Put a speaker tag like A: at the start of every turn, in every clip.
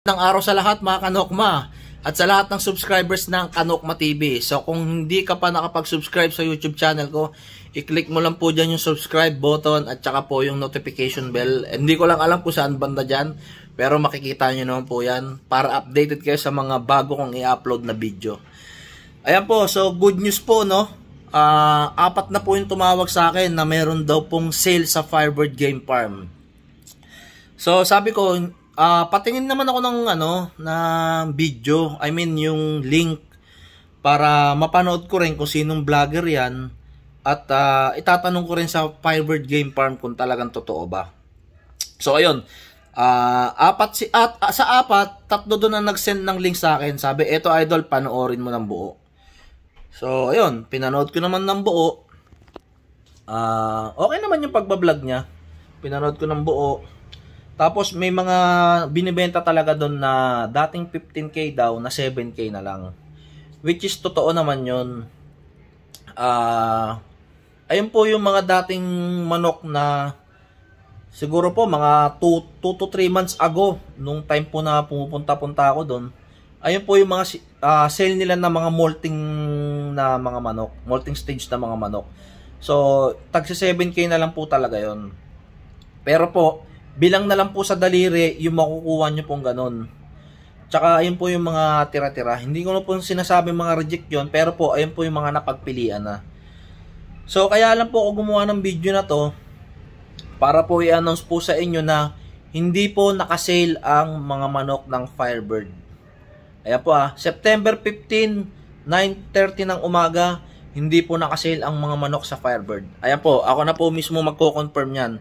A: Ng araw sa lahat mga Kanokma at sa lahat ng subscribers ng Kanokma TV. So kung hindi ka pa nakapag-subscribe sa YouTube channel ko, i-click mo lang po dyan yung subscribe button at saka po yung notification bell. Hindi ko lang alam kung saan banda dyan, pero makikita nyo naman po yan para updated kayo sa mga bago kong i-upload na video. Ayan po, so good news po, no? Apat na po yung tumawag sa akin na meron daw pong sale sa Firebird Game Farm. So sabi ko, patingin naman ako ng na video, I mean yung link para mapanood ko rin kung sinong vlogger yan at itatanong ko rin sa Firebird Game Farm kung talagang totoo ba. So ayun, sa apat, tatlo doon ang nag-send ng link sa akin. Sabi, eto idol, panoorin mo ng buo. So ayun, pinanood ko naman ng buo. Okay naman yung pagbablog niya. Pinanood ko ng buo. Tapos may mga binibenta talaga doon na dating 15k daw na 7k na lang. Which is totoo naman yun. Ayun po yung mga dating manok na siguro po mga 2 to 3 months ago nung time po na pumupunta-punta ako doon. Ayun po yung mga sale nila na mga molting na mga manok, molting stage na mga manok. So tagsi 7k na lang po talaga yon. Pero po bilang na lang po sa daliri yung makukuha nyo pong ganun. Tsaka ayun po yung mga tira-tira. Hindi ko na po sinasabi mga reject yon, pero po ayun po yung mga napagpilian na. So kaya lang po ako gumawa ng video na to para po i-announce po sa inyo na hindi po nakasale ang mga manok ng Firebird. Ayan po September 15, 9:30 ng umaga, hindi po nakasale ang mga manok sa Firebird. Ayan po, ako na po mismo magko-confirm yan.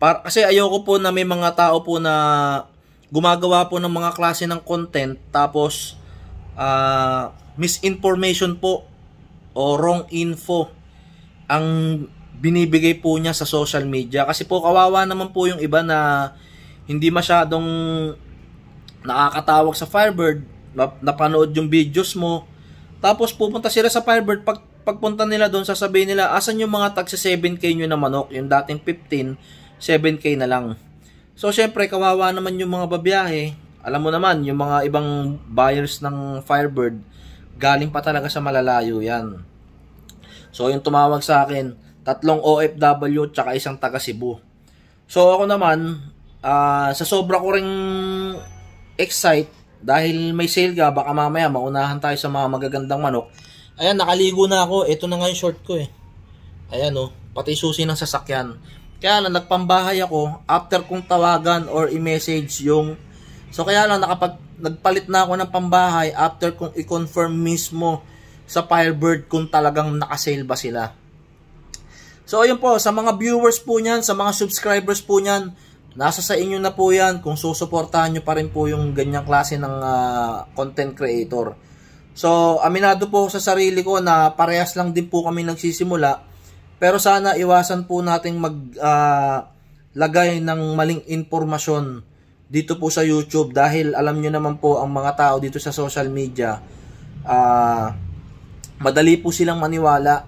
A: Kasi ayoko po na may mga tao po na gumagawa po ng mga klase ng content tapos misinformation po o wrong info ang binibigay po niya sa social media. Kasi po kawawa naman po yung iba na hindi masyadong nakakatawag sa Firebird, napanood yung videos mo, tapos pupunta sila sa Firebird, pagpunta nila doon sasabihin nila, asan yung mga tagsa 7k nyo na manok, yung dating 15, 7k na lang. So syempre kawawa naman yung mga babiyahe. Alam mo naman yung mga ibang buyers ng Firebird galing pa talaga sa malalayo yan. So yung tumawag sa akin, 3 OFW tsaka 1 taga Cebu. So ako naman sa sobra ko ring excite dahil may sale ga, baka mamaya maunahan tayo sa mga magagandang manok. Ayan, nakaligo na ako. Ito na nga yung short ko Ayan pati susi ng sasakyan. Kaya lang nagpambahay ako after kong tawagan or i-message yung... So kaya lang nagpalit na ako ng pambahay after kong i-confirm mismo sa Firebird kung talagang nakasale ba sila. So ayun po, sa mga viewers po niyan, sa mga subscribers po niyan, nasa sa inyo na po yan kung susuportahan nyo pa rin po yung ganyang klase ng content creator. So aminado po sa sarili ko na parehas lang din po kami nagsisimula. Pero sana iwasan po nating maglagay ng maling informasyon dito po sa YouTube dahil alam nyo naman po ang mga tao dito sa social media, madali po silang maniwala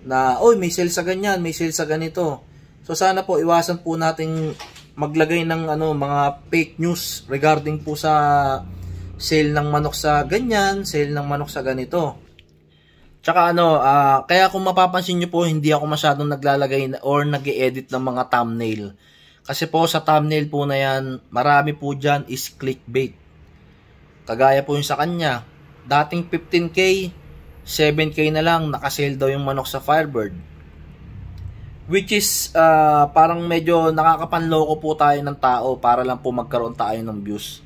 A: na oy may sale sa ganyan, may sale sa ganito. So sana po iwasan po nating maglagay ng mga fake news regarding po sa sale ng manok sa ganyan, sale ng manok sa ganito. Tsaka kaya kung mapapansin nyo po, hindi ako masyadong naglalagay or nag-e-edit ng mga thumbnail. Kasi po sa thumbnail po na yan, marami po dyan is clickbait. Kagaya po yung sa kanya, dating 15k, 7k na lang, nakasale daw yung manok sa Firebird. Which is, parang medyo nakakapanloko po tayo ng tao para lang po magkaroon tayo ng views.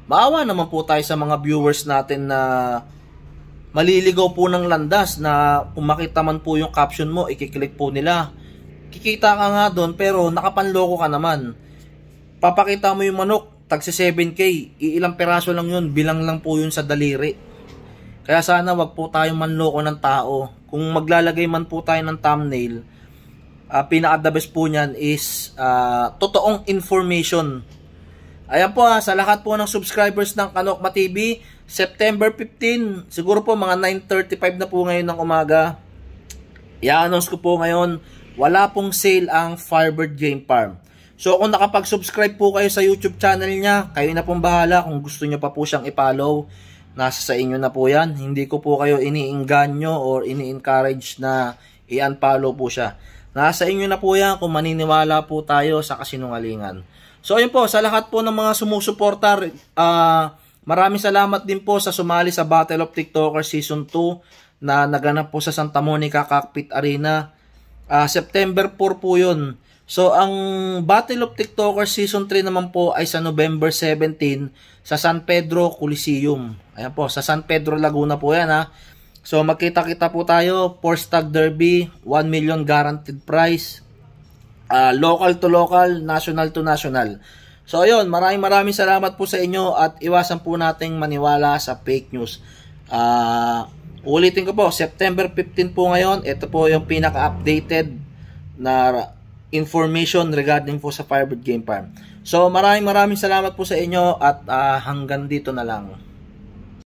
A: Maawa naman po tayo sa mga viewers natin na maliligaw po ng landas na kung makita man po yung caption mo, ikiklik po nila. Kikita ka nga doon pero nakapanloko ka naman. Papakita mo yung manok, tagsi 7k, iilang peraso lang yun, bilang lang po yun sa daliri. Kaya sana wag po tayong manloko ng tao. Kung maglalagay man po tayo ng thumbnail, pinaka-the best po nyan is totoong information. Ayan po sa lahat po ng subscribers ng Kanokma TV, September 15, siguro po mga 9:35 na po ngayon ng umaga. I-announce ko po ngayon, wala pong sale ang Firebird Game Farm. So kung nakapag-subscribe po kayo sa YouTube channel niya, kayo na pong bahala kung gusto niyo pa po siyang i-follow. Nasa sa inyo na po yan. Hindi ko po kayo iniinganyo or ini-encourage na i-unfollow po siya. Nasa inyo na po yan kung maniniwala po tayo sa kasinungalingan. So ayun po, sa lahat po ng mga sumusuporta, maraming salamat din po sa sumali sa Battle of TikTokers Season 2 na naganap po sa Santa Monica Cockpit Arena. September 4 po yun. So, ang Battle of TikTokers Season 3 naman po ay sa November 17 sa San Pedro Coliseum. Ayan po, sa San Pedro, Laguna po yan ha. So, magkita-kita po tayo. 4-Stag Derby, 1 million guaranteed prize. Local to local, national to national. So, ayun, maraming salamat po sa inyo at iwasan po nating maniwala sa fake news. Ulitin ko po, September 15 po ngayon. Ito po yung pinaka-updated na information regarding po sa Firebird Game Farm. So maraming salamat po sa inyo at hanggang dito na lang.